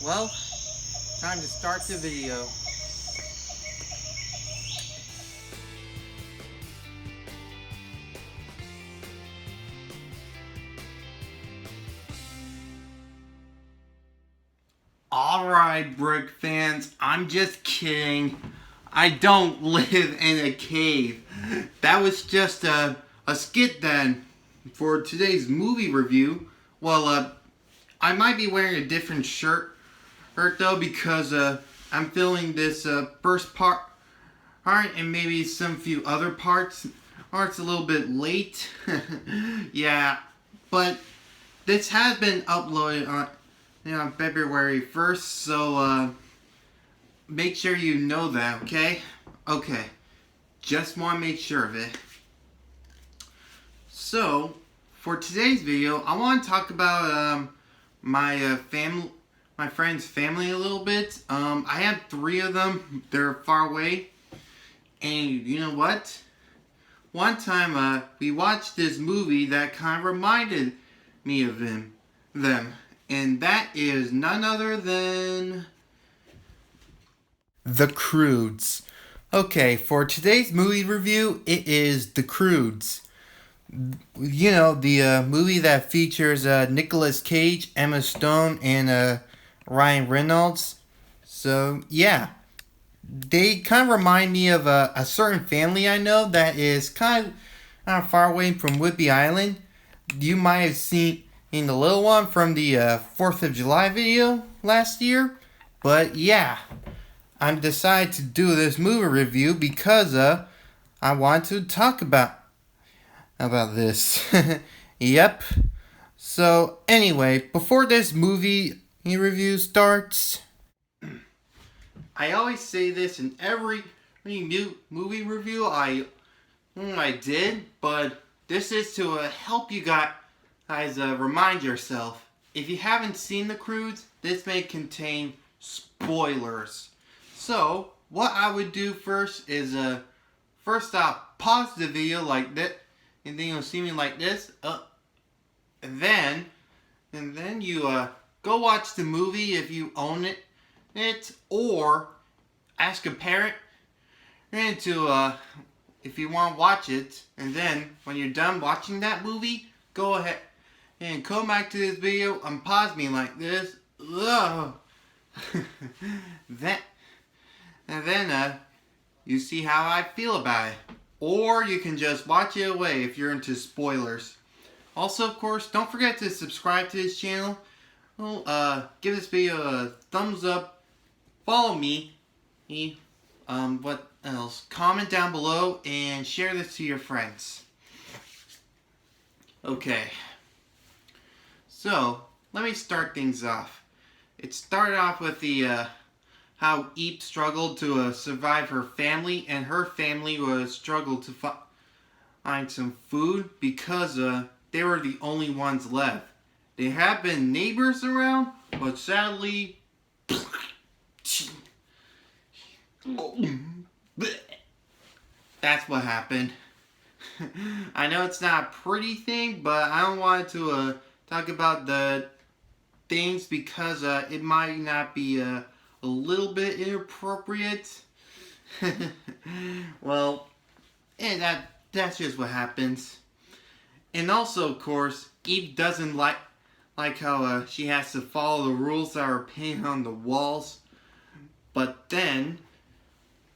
Well, time to start the video. Alright, Brick fans, I'm just kidding. I don't live in a cave. That was just a skit then for today's movie review. Well, I might be wearing a different shirt though because I'm filming this first part and maybe some few other parts. It's a little bit late. Yeah, but this has been uploaded on February 1st, so make sure you know that, okay? Okay, just want to make sure of it. So, for today's video, I want to talk about my friend's family a little bit. I have 3 of them. They're far away. And you know what? One time we watched this movie that kind of reminded me of them. And that is none other than The Croods. Okay, for today's movie review, it is The Croods. You know, the movie that features Nicolas Cage, Emma Stone, and Ryan Reynolds. So, yeah. They kind of remind me of a certain family I know that is kind of far away from Whidbey Island. You might have seen the little one from the 4th of July video last year. But yeah, I'm decided to do this movie review because I want to talk about this. Yep. So anyway, before this movie review starts, I always say this in every new movie review I did, but this is to help you guys remind yourself. If you haven't seen The Croods, this may contain spoilers. So, what I would do first is, first off, pause the video like this, and then you'll see me like this, and then you go watch the movie if you own it, or ask a parent and to if you want to watch it, and then when you're done watching that movie, go ahead and come back to this video and pause me like this. Then you see how I feel about it, or you can just watch it away if you're into spoilers. Also, of course, don't forget to subscribe to this channel. Give this video a thumbs up. Follow me. What else? Comment down below and share this to your friends. Okay. So, let me start things off. It started off with the how Eve struggled to survive her family, and her family was struggled to find some food because they were the only ones left. There have been neighbors around, but sadly, that's what happened. I know it's not a pretty thing, but I don't want to talk about the things because it might not be a little bit inappropriate. Well, that's just what happens. And also, of course, Eve doesn't like how she has to follow the rules that are painted on the walls. But then,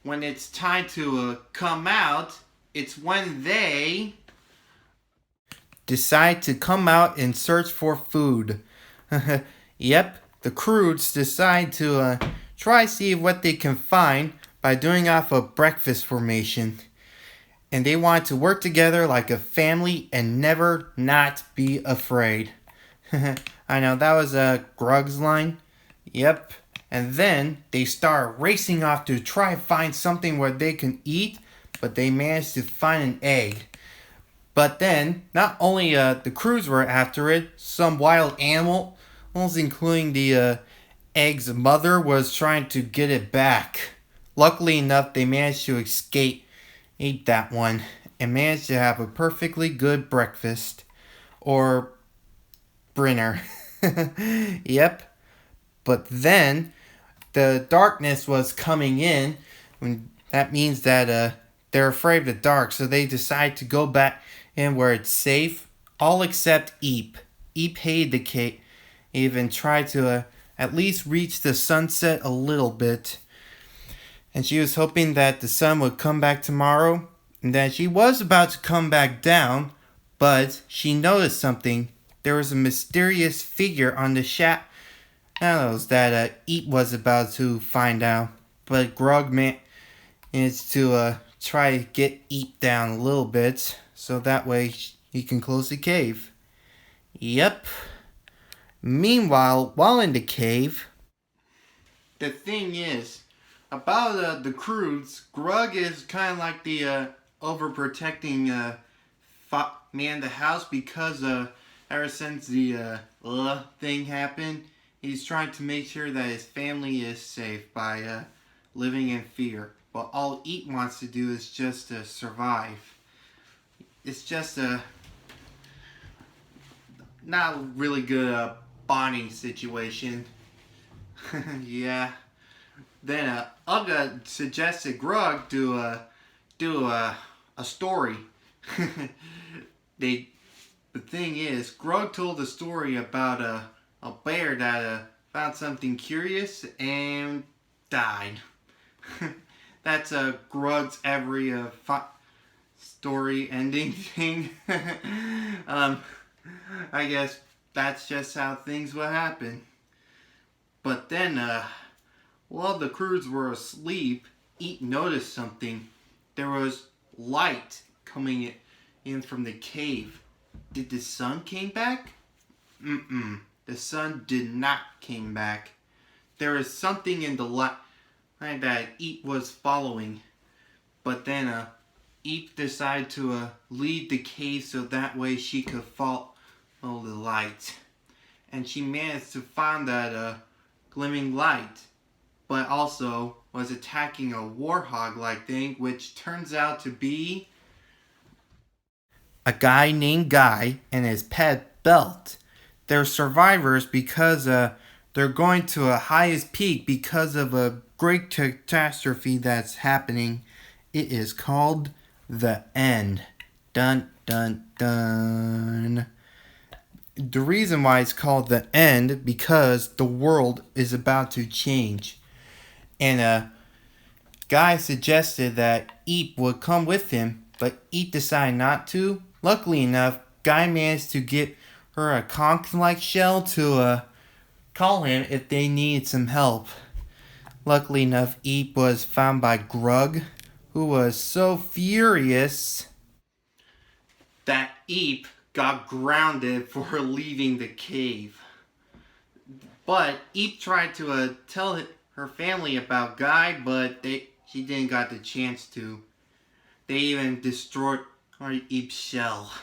when it's time to come out, it's when they decide to come out and search for food. Yep, the Croods decide to try see what they can find by doing off a breakfast formation. And they want to work together like a family and never not be afraid. I know, that was Grug's line. Yep. And then they start racing off to try and find something where they can eat, but they managed to find an egg. But then, not only the Croods were after it, some wild animals, including the egg's mother, was trying to get it back. Luckily enough, they managed to eat that one, and managed to have a perfectly good breakfast. Or Brinner. Yep. But then the darkness was coming in. And that means that they're afraid of the dark, so they decide to go back in where it's safe. All except Eep. Eep hated the cave and tried to at least reach the sunset a little bit. And she was hoping that the sun would come back tomorrow, and that she was about to come back down, but she noticed something. There was a mysterious figure on the shadows that Eep was about to find out. But Grug managed to try to get Eep down a little bit, so that way he can close the cave. Yep. Meanwhile, while in the cave, the thing is, about the Croods, Grug is kind of like the overprotecting man of the house, because ever since the thing happened, he's trying to make sure that his family is safe by living in fear. But all Eat wants to do is just to survive. It's just not a really good bonding situation. Yeah. Then Uga suggested Grug do a story. The thing is, Grug told a story about a bear that found something curious and died. That's Grug's every story ending thing. I guess that's just how things will happen. But then, while the Croods were asleep, Eat noticed something. There was light coming in from the cave. Did the sun came back? The sun did not came back. There is something in the light that Eat was following. But then, Eat decided to leave the cave so that way she could follow the light. And she managed to find that glimming light, but also was attacking a warthog-like thing, which turns out to be a guy named Guy and his pet Belt. They're survivors because they're going to a highest peak because of a great catastrophe that's happening. It is called the End. Dun dun dun. The reason why it's called the End, because the world is about to change. And Guy suggested that Eep would come with him, but Eep decided not to. Luckily enough, Guy managed to get her a conch-like shell to call him if they needed some help. Luckily enough, Eep was found by Grug, who was so furious that Eep got grounded for leaving the cave. But Eep tried to tell her family about Guy, but she didn't got the chance to. They even destroyed Eep's shell.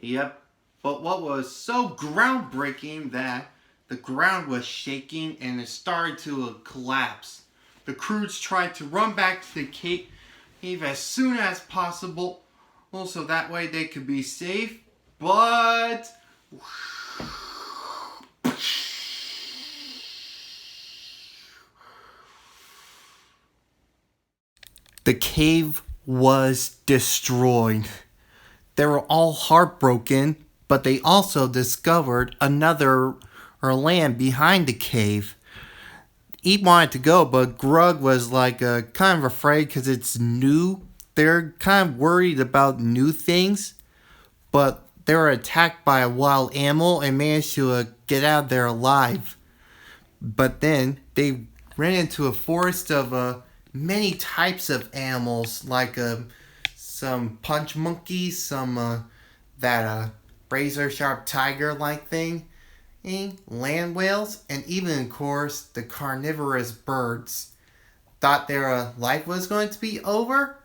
Yep. But what was so groundbreaking that the ground was shaking and it started to collapse. The Croods tried to run back to the cave as soon as possible, so that way they could be safe. But the cave was destroyed. They were all heartbroken, but they also discovered another land behind the cave. Eep wanted to go, but Grug was like kind of afraid because it's new. They're kind of worried about new things, but they were attacked by a wild animal and managed to get out there alive. But then they ran into a forest of many types of animals, like some punch monkeys, some that razor sharp tiger like thing, land whales, and even, of course, the carnivorous birds. Thought their life was going to be over,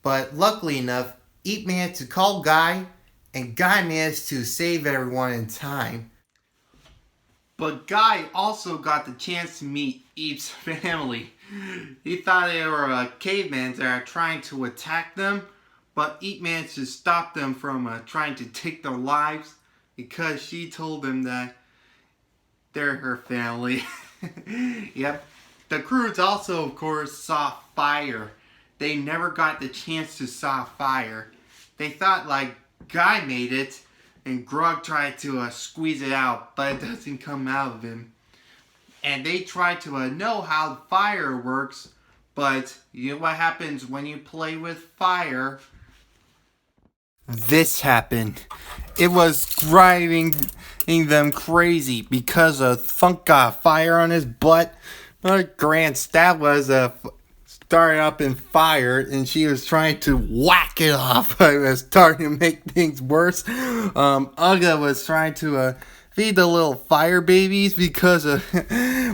but luckily enough, Eep managed to call Guy, and Guy managed to save everyone in time. But Guy also got the chance to meet Eep's family. He thought they were cavemen that are trying to attack them, but Eep managed to stop them from trying to take their lives because she told them that they're her family. Yep. The Croods also, of course, saw fire. They never got the chance to saw fire. They thought, like, Guy made it, and Grug tried to squeeze it out, but it doesn't come out of him. And they tried to know how fire works, but you know what happens when you play with fire? This happened. It was driving them crazy because Funk got fire on his butt. Grant's dad was started up in fire, and she was trying to whack it off. It was starting to make things worse. Uga was trying to feed the little fire babies because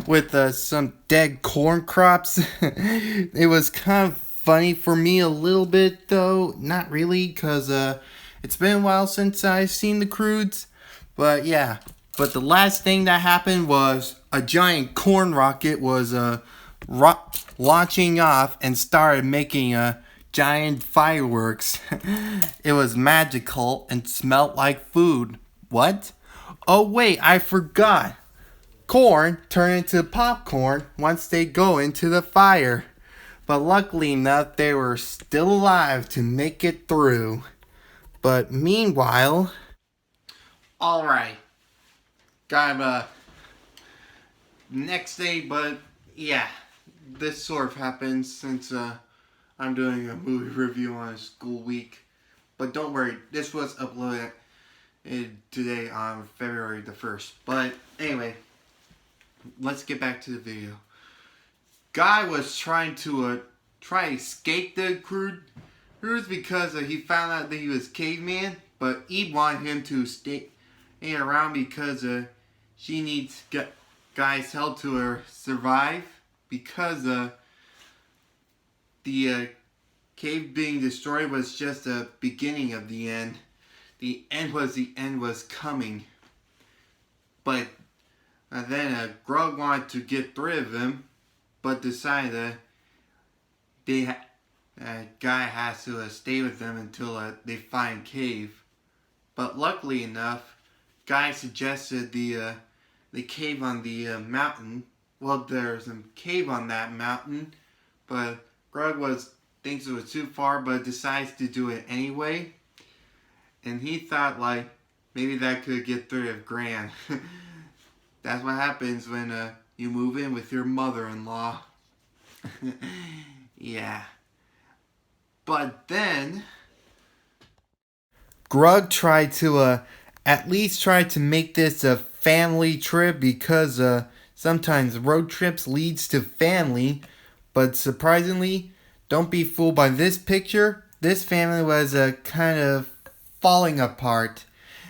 with some dead corn crops. It was kind of funny for me a little bit, though. Not really, because it's been a while since I've seen the Croods. But yeah. But the last thing that happened was a giant corn rocket was launching off and started making giant fireworks. It was magical and smelled like food. What? Oh wait, I forgot. Corn turn into popcorn once they go into the fire. But luckily enough, they were still alive to make it through. But meanwhile... Alright. Got next day, but yeah. This sort of happens since I'm doing a movie review on a school week. But don't worry, this was uploaded today on February the 1st. But anyway, let's get back to the video. Guy was trying to escape the Croods because he found out that he was caveman, but Eve wanted him to stay around because she needs Guy's help to survive, because the cave being destroyed was just the beginning of the end. The end was coming. But then Grug wanted to get rid of him, but decided Guy has to stay with them until they find cave. But luckily enough, Guy suggested the cave on the mountain. Well, there's a cave on that mountain, but Grug thinks it was too far, but decides to do it anyway. And he thought, like, maybe that could get rid of Gran. That's what happens when you move in with your mother-in-law. Yeah. But then Grug tried to at least try to make this a family trip, because sometimes road trips leads to family. But surprisingly, don't be fooled by this picture. This family was kind of falling apart.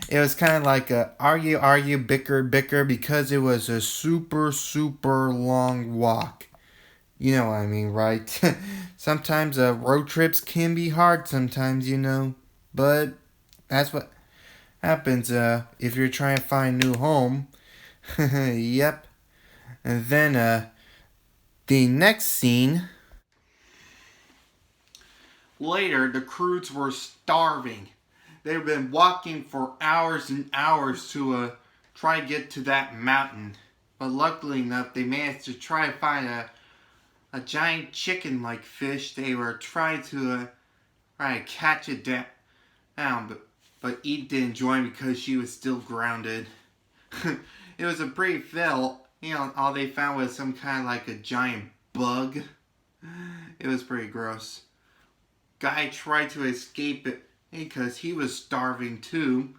It was kind of like a argue, bicker, because it was a super long walk. You know what I mean, right? Sometimes road trips can be hard sometimes, you know. But that's what happens if you're trying to find a new home. Yep. And then the next scene. Later, the Croods were starving. They've been walking for hours and hours to try to get to that mountain. But luckily enough, they managed to try to find a giant chicken-like fish. They were trying to catch it down, but Eve didn't join because she was still grounded. It was a pretty fail. You know, all they found was some kind of like a giant bug. It was pretty gross. Guy tried to escape it because he was starving too.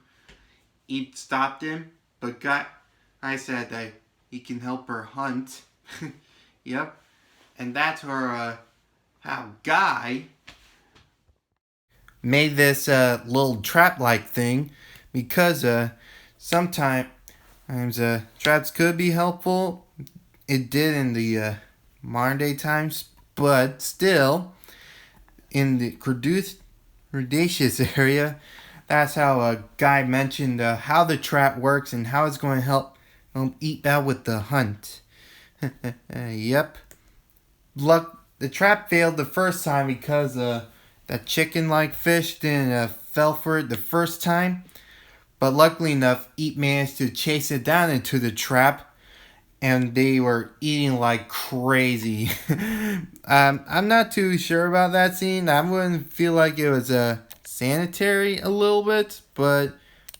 Eve stopped him, but I said that he can help her hunt. Yep. And that's how Guy made this little trap-like thing, because sometimes traps could be helpful. It did in the modern day times, but still, in the Cretaceous area, that's how a Guy mentioned how the trap works and how it's going to help eat out with the hunt. Yep. The trap failed the first time because that chicken-like fish didn't fell for it the first time. But luckily enough, Eat managed to chase it down into the trap. and they were eating like crazy. I'm not too sure about that scene. I wouldn't feel like it was sanitary a little bit, but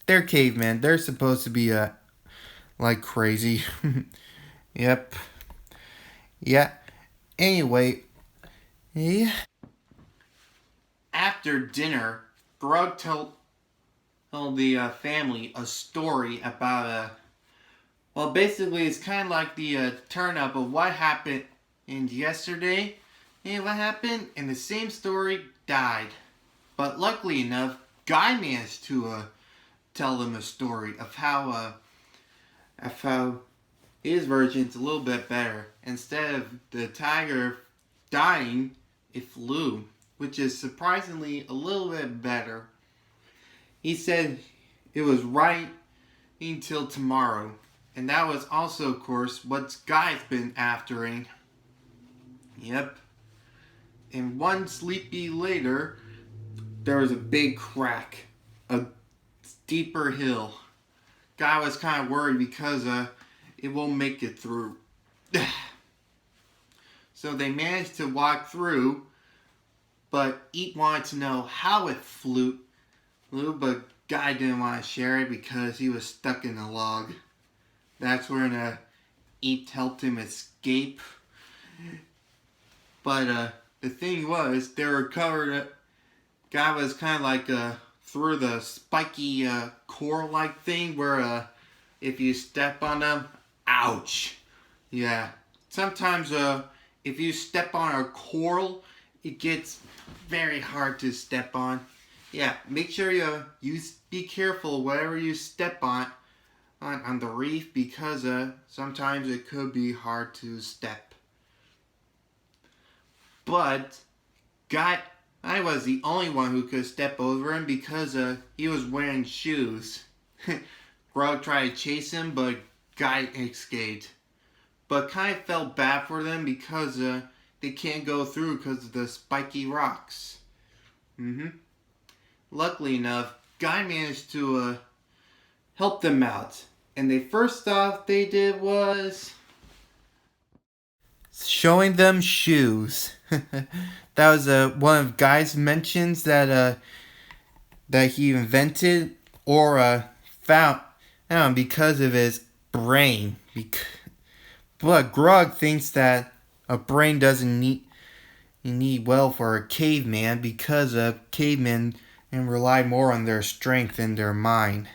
they're cavemen. They're supposed to be like crazy. Yep. Yeah. Anyway, yeah. After dinner, Grug told the family a story about well, basically, it's kind of like the turn up of what happened yesterday and what happened, and the same story died. But luckily enough, Guy managed to tell them a story of how his version's a little bit better. Instead of the tiger dying, it flew, which is surprisingly a little bit better. He said it was right until tomorrow. And that was also, of course, what Guy's been aftering. Yep. And one sleepy later, there was a big crack. A steeper hill. Guy was kind of worried because it won't make it through. So they managed to walk through, but Eat wanted to know how it flew, but Guy didn't want to share it because he was stuck in a log. That's when Eat helped him escape. But the thing was, they were covered. Guy was kind of like through the spiky core-like thing where if you step on them, ouch. Yeah. Sometimes if you step on a coral, it gets very hard to step on. Yeah. Make sure you be careful whatever you step on the reef because sometimes it could be hard to step. But I was the only one who could step over him because he was wearing shoes. Grug tried to chase him, but Guy escaped. But kind of felt bad for them because they can't go through because of the spiky rocks. Luckily enough, Guy managed to help them out. And the first thought they did was showing them shoes. That was one of Guy's mentions that he invented or found because of his brain. But Grug thinks that a brain doesn't need well for a caveman because cavemen rely more on their strength than their mind.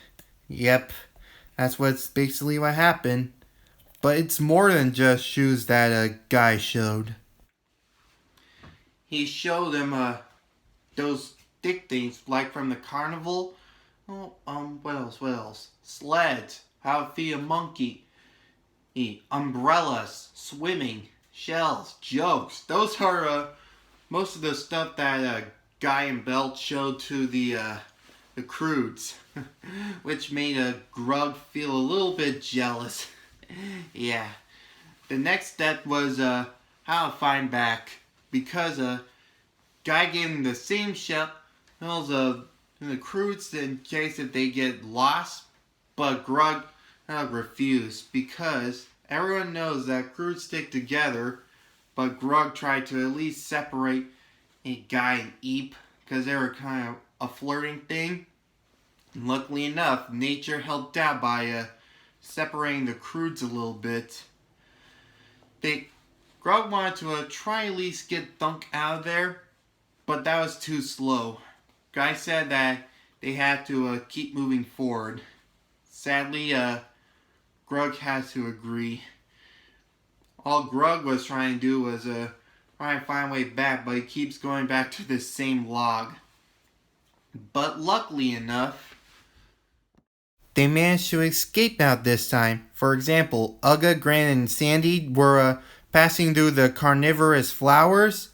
Yep, that's basically what happened. But it's more than just shoes that a Guy showed. He showed them those thick things like from the carnival. Oh, what else? Sleds, how to feed a monkey. Umbrellas, swimming, shells, jokes. Those are most of the stuff that Guy and Belt showed to the Croods, which made Grug feel a little bit jealous. Yeah. The next step was how to find back because Guy gave him the same shells of the Croods in case if they get lost, but Grug refused because everyone knows that Croods stick together, but Grug tried to at least separate a Guy and Eep because they were kind of a flirting thing. And luckily enough, nature helped out by separating the Croods a little bit. Grug wanted to try at least get Thunk out of there, but that was too slow. Guy said that they had to keep moving forward. Sadly, Grug had to agree. All Grug was trying to do was try and find a way back, but he keeps going back to the same log. But luckily enough, they managed to escape out this time. For example, Ugga, Gran, and Sandy were passing through the carnivorous flowers.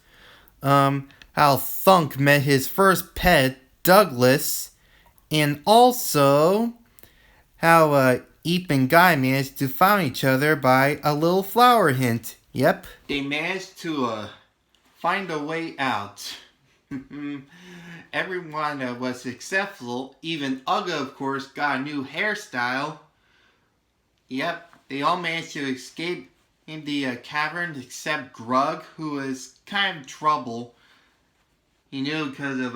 How Thunk met his first pet, Douglas. And also how Eep and Guy managed to find each other by a little flower hint. Yep. They managed to find a way out. Everyone was successful. Even Ugga, of course, got a new hairstyle. Yep. they all managed to escape in the cavern except Grug, who was kind of trouble. He knew because of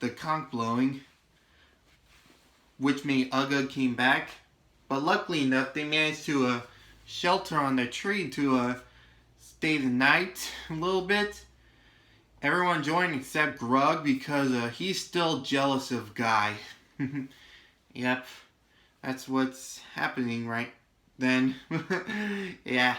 the conch blowing, which made Uga came back. But luckily enough, they managed to shelter on the tree to stay the night a little bit. Everyone joined except Grug because he's still jealous of Guy. Yep, that's what's happening right then. Yeah.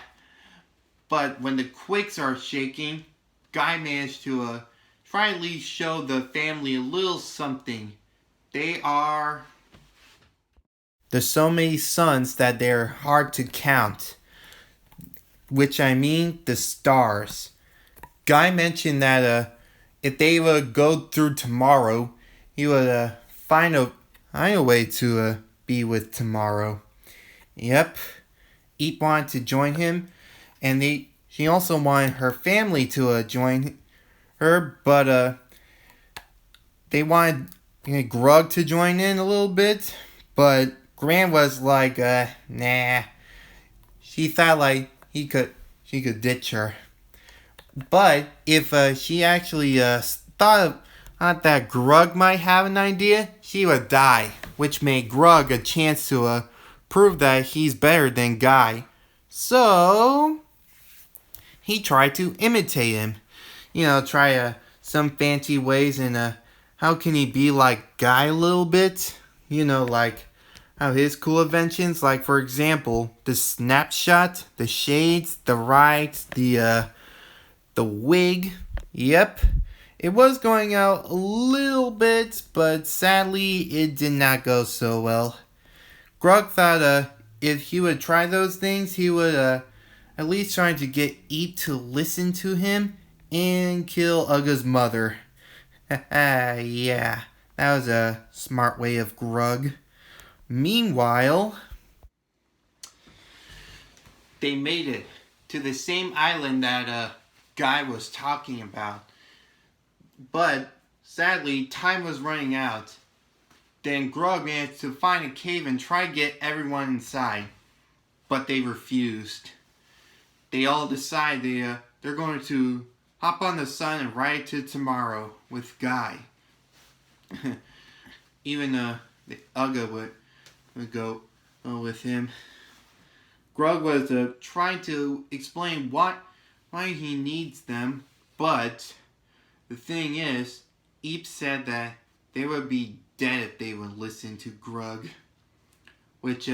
But when the quakes are shaking, Guy managed to try at least show the family a little something. They are... There's so many suns that they're hard to count. Which I mean the stars. Guy mentioned that if they would go through tomorrow, he would find a way to be with tomorrow. Yep. Eep wanted to join him, and she also wanted her family to join her, but they wanted Grug to join in a little bit, but Gran was like, nah. She thought like she could ditch her. But if she actually thought that Grug might have an idea, she would die, which made Grug a chance to prove that he's better than Guy. So he tried to imitate him. Try some fancy ways, and how can he be like Guy a little bit? Like how his cool inventions, like for example, the snapshot, the shades, the rides, the wig. Yep, it was going out a little bit, but sadly it did not go so well. Grug thought if he would try those things, he would at least try to get Eep to listen to him and kill Uga's mother. Yeah, that was a smart way of Grug. Meanwhile, they made it to the same island that Guy was talking about. But sadly, time was running out. Then Grug managed to find a cave and try to get everyone inside. But they refused. They all decide they're going to hop on the sun and ride to tomorrow with Guy. Even Uga would go with him. Grug was trying to explain why he needs them, but the thing is, Eep said that they would be dead if they would listen to Grug, which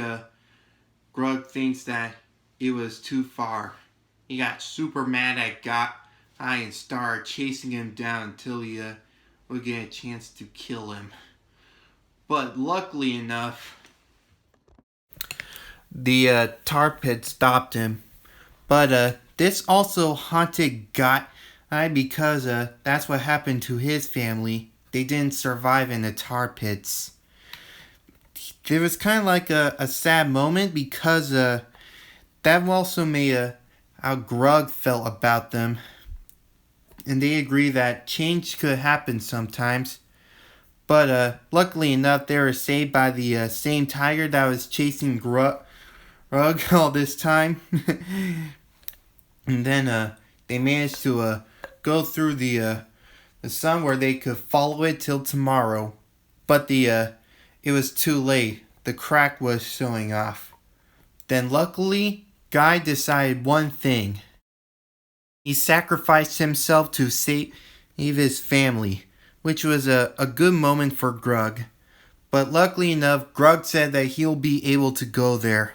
Grug thinks that it was too far. He got super mad at Guy and started chasing him down until he would get a chance to kill him. But luckily enough, the tar pit stopped him. But this also haunted Guy because that's what happened to his family. They didn't survive in the tar pits. It was kind of like a sad moment because that also made how Grug felt about them. And they agree that change could happen sometimes. But luckily enough, they were saved by the same tiger that was chasing Grug all this time. And then they managed to go through the sun where they could follow it till tomorrow. But it was too late. The crack was showing off. Then luckily, Guy decided one thing. He sacrificed himself to save his family, which was a good moment for Grug. But luckily enough, Grug said that he'll be able to go there,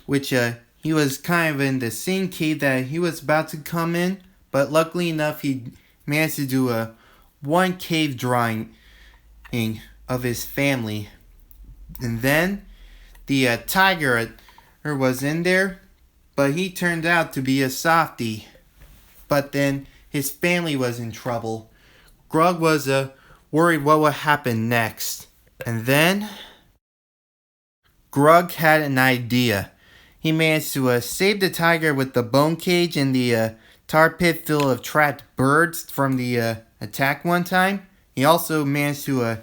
which he was kind of in the same cave that he was about to come in, but luckily enough, he managed to do one cave drawing of his family. And then the tiger was in there, but he turned out to be a softie. But then his family was in trouble. Grug was worried what would happen next. And then Grug had an idea. He managed to save the tiger with the bone cage and the tar pit full of trapped birds from the attack one time. He also managed to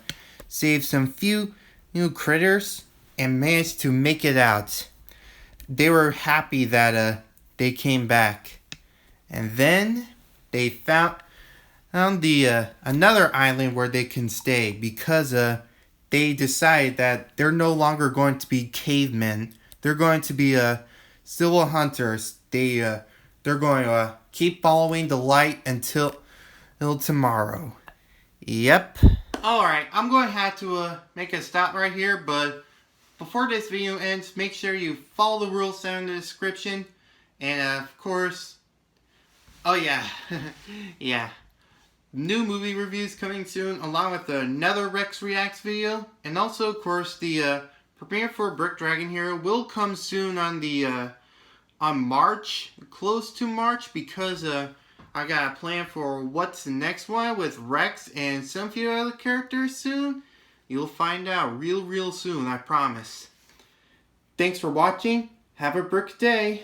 save some few new critters and managed to make it out. they were happy that they came back. And then they found the another island where they can stay because they decide that they're no longer going to be cavemen. They're going to be civil hunters. They're going to keep following the light until tomorrow. Yep. Alright, I'm going to have to make a stop right here, but before this video ends, make sure you follow the rules down in the description. And of course, oh yeah, yeah. New movie reviews coming soon, along with another Rex Reacts video. And also, of course, the premiere for Brick Dragon Hero will come soon on March, close to March, because I got a plan for what's the next one with Rex and some few other characters soon. You'll find out real soon, I promise. Thanks for watching. Have a brick day.